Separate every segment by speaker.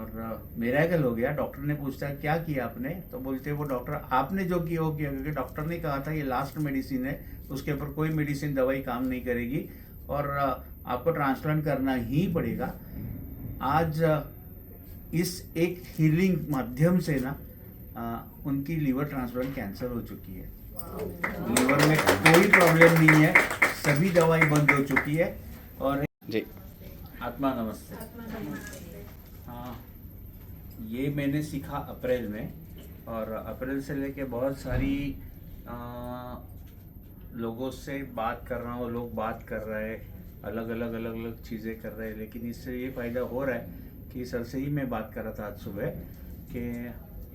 Speaker 1: मेरा क्या हो गया, डॉक्टर ने पूछता है क्या किया आपने, तो बोलते वो डॉक्टर आपने जो किया वो किया, क्योंकि डॉक्टर ने कहा था ये लास्ट मेडिसिन है, उसके ऊपर कोई मेडिसिन दवाई काम नहीं करेगी और आपको ट्रांसप्लांट करना ही पड़ेगा। आज इस एक हीलिंग माध्यम से ना उनकी लीवर ट्रांसप्लांट कैंसर हो चुकी है। लीवर में कोई प्रॉब्लम नहीं है, सभी दवाई बंद हो चुकी है। और
Speaker 2: जी
Speaker 1: आत्मा नमस्ते। हाँ, ये मैंने सीखा अप्रैल में, और अप्रैल से लेके बहुत सारी लोगों से बात कर रहा हूँ, लोग बात कर रहे हैं, अलग अलग चीज़ें कर रहे हैं, लेकिन इससे ये फ़ायदा हो रहा है कि सर से ही मैं बात कर रहा था आज सुबह कि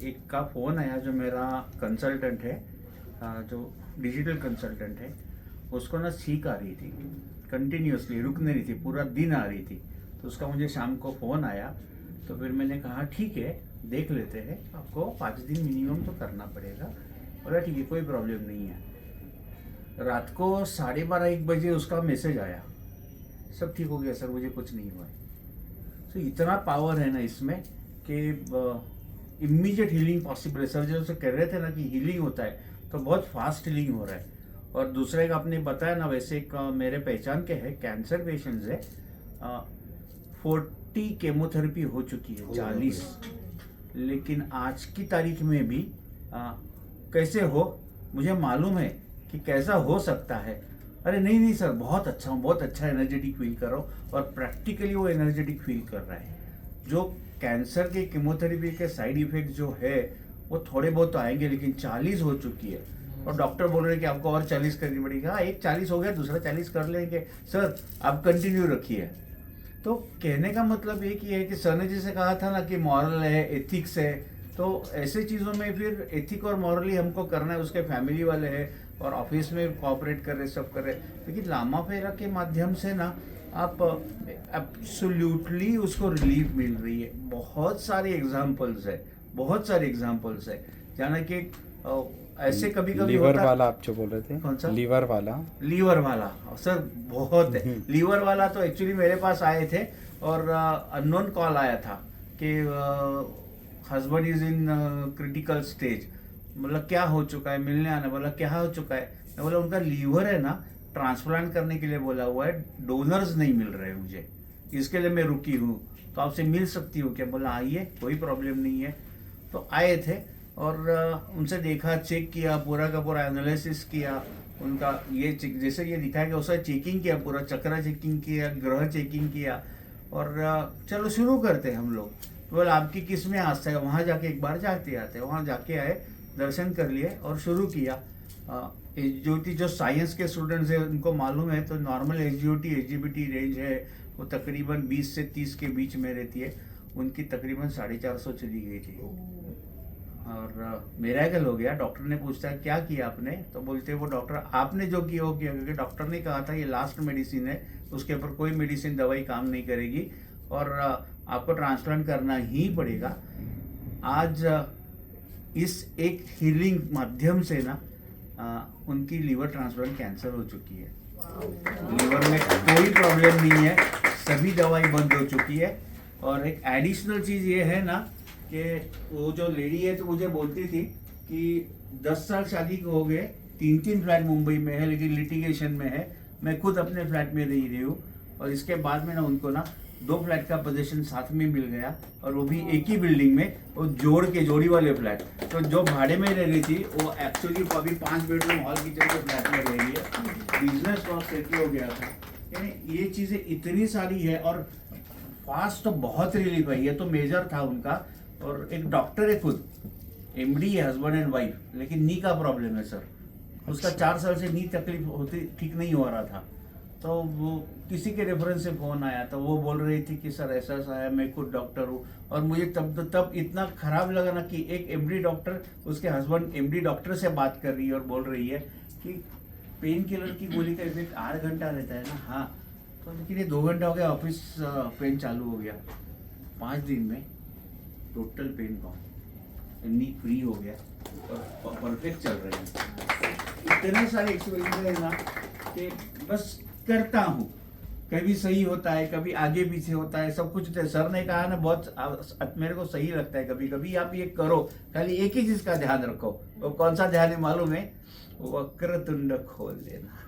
Speaker 1: एक का फ़ोन आया जो मेरा कंसल्टेंट है, जो डिजिटल कंसल्टेंट है, उसको ना छींक आ रही थी कंटिन्यूसली, रुक नहीं रही थी, पूरा दिन आ रही थी। तो उसका मुझे शाम को फ़ोन आया, तो फिर मैंने कहा ठीक है देख लेते हैं, आपको 5 दिन मिनिमम तो करना पड़ेगा। बोला ठीक है कोई प्रॉब्लम नहीं है। रात को 12:30-1 बजे उसका मैसेज आया, सब ठीक हो गया सर, मुझे कुछ नहीं हुआ है। तो इतना पावर है ना इसमें कि इमीडिएट हीलिंग पॉसिबल है। सर जो कह रहे थे ना कि हीलिंग होता है, तो बहुत फास्ट हीलिंग हो रहा है। और दूसरा एक आपने बताया ना, वैसे एक मेरे पहचान के है कैंसर पेशेंट्स है, 40 केमोथेरेपी हो चुकी है, 40, लेकिन आज की तारीख में भी कैसे हो, मुझे मालूम है कि कैसा हो सकता है। अरे नहीं नहीं सर, बहुत अच्छा हूँ, बहुत अच्छा एनर्जेटिक फील कर रहा हूँ, और प्रैक्टिकली वो एनर्जेटिक फील कर रहा है। जो कैंसर के कीमोथेरेपी के साइड इफेक्ट जो है वो थोड़े बहुत तो आएंगे, लेकिन 40 हो चुकी है, और डॉक्टर बोल रहे हैं कि आपको और 40 करनी पड़ेगी। हाँ, एक 40 हो गया, दूसरा 40 कर लेंगे सर, आप कंटिन्यू रखिए। तो कहने का मतलब एक ही है कि सर ने जैसे कहा था ना कि मॉरल है, एथिक्स है, तो ऐसे चीज़ों में फिर एथिक और मॉरली हमको करना है, उसके फैमिली वाले हैं और ऑफिस में कोऑपरेट कर रहे, सब कर रहे, लेकिन लामा फेरा के माध्यम से ना आप एब्सोल्युटली उसको रिलीफ मिल रही है। बहुत सारे एग्जांपल्स है, बहुत सारे एग्जांपल्स है, जाना कि ऐसे कभी कभी
Speaker 2: लीवर वाला आप जो बोल रहे थे,
Speaker 1: कौन सा
Speaker 2: लीवर वाला?
Speaker 1: लीवर वाला सर बहुत है। लीवर वाला तो एक्चुअली मेरे पास आए थे और अननोन कॉल आया था कि husband is in critical stage. मतलब क्या हो चुका है, मिलने आना, बोला क्या हो चुका है, मैं बोला उनका लीवर है ना ट्रांसप्लांट करने के लिए बोला हुआ है, डोनर्स नहीं मिल रहे मुझे, इसके लिए मैं रुकी हूँ, तो आपसे मिल सकती हूँ क्या। बोला आइए, कोई प्रॉब्लम नहीं है। तो आए थे और उनसे देखा, चेक किया, पूरा का पूरा एनालिसिस किया उनका, ये जैसे ये दिखाया गया उसका चेकिंग किया, पूरा चक्रा चेकिंग किया, ग्रह चेकिंग किया, और चलो शुरू करते हैं हम लोग। तो बोला आपकी किस में आस्था है, वहाँ जाके एक बार जाते आते, वहाँ जाके आए, दर्शन कर लिए और शुरू किया। एसजीओटी जो साइंस के स्टूडेंट्स हैं उनको मालूम है, तो नॉर्मल एसजीओटी एसजीबीटी रेंज है वो तकरीबन 20 से 30 के बीच में रहती है, उनकी तकरीबन 450 चली गई थी। और मेरा क्या हो गया, डॉक्टर ने पूछता है क्या किया आपने, तो बोलते वो डॉक्टर आपने जो किया वो किया, क्योंकि डॉक्टर ने कहा था ये लास्ट मेडिसिन है, उसके ऊपर कोई मेडिसिन दवाई काम नहीं करेगी और आपको ट्रांसप्लांट करना ही पड़ेगा। आज इस एक हीलिंग माध्यम से ना उनकी लीवर ट्रांसप्लांट कैंसर हो चुकी है। लीवर में कोई प्रॉब्लम नहीं है, सभी दवाई बंद हो चुकी है। और एक एडिशनल चीज़ ये है ना कि वो जो लेडी है तो मुझे बोलती थी कि 10 साल शादी को हो गए, 3 फ्लैट मुंबई में है, लेकिन लिटिगेशन में है, मैं खुद अपने फ्लैट में रह रही हूँ, और इसके बाद में ना उनको ना 2 फ्लैट का पोजीशन साथ में मिल गया, और वो भी एक ही बिल्डिंग में, वो जोड़ी वाले फ्लैट। तो जो भाड़े में रह रही थी वो एक्चुअली अभी 5 बेडरूम हॉल किचन के फ्लैट में रह रही है। बिजनेस बहुत सेटल हो गया था। यानी ये चीज़ें इतनी सारी है, और फास्ट तो बहुत रिलीफ है, ये तो मेजर था उनका। और एक डॉक्टर है खुद, एमडी है, हस्बैंड एंड वाइफ, लेकिन नी का प्रॉब्लम है सर, उसका 4 साल से नी तकलीफ होती, ठीक नहीं हो रहा था। तो वो किसी के रेफरेंस से फ़ोन आया, तो वो बोल रही थी कि सर ऐसा ऐसा है, मैं खुद डॉक्टर हूँ। और मुझे तब इतना खराब लगा ना कि एक एमडी डॉक्टर उसके हस्बैंड एमडी डॉक्टर से बात कर रही है और बोल रही है कि पेन किलर की गोली का इफेक्ट 8 घंटा रहता है ना। हाँ, तो लेकिन ये 2 घंटा हो गया, ऑफिस पेन चालू हो गया, 5 दिन में टोटल पेन कम, नी फ्री हो गया और परफेक्ट चल रहे हैं। इतने सारे एक्सपीरियंस है ना कि बस करता हूँ, कभी सही होता है, कभी आगे पीछे होता है, सब कुछ होता है। सर ने कहा ना, बहुत मेरे को सही लगता है। कभी कभी आप ये करो, खाली एक ही चीज का ध्यान रखो। वो कौन सा ध्यान है मालूम है? वक्रतुंड खोल देना।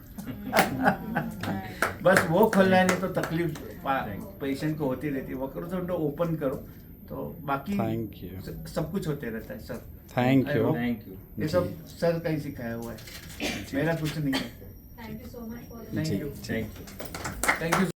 Speaker 1: बस वो खोलना है, नहीं तो तकलीफ पेशेंट को होती रहती है। वक्रतुंड ओपन करो तो बाकी
Speaker 2: Thank you.
Speaker 1: सब कुछ होते रहता है sir.
Speaker 2: Thank
Speaker 1: I
Speaker 2: you.
Speaker 1: hope
Speaker 3: thank you.
Speaker 1: ये सब सर का ही सिखाया हुआ है, मेरा कुछ नहीं है।
Speaker 4: Thank you so much for the
Speaker 1: thank
Speaker 2: जी।
Speaker 1: You,
Speaker 3: thank you.
Speaker 1: Thank you.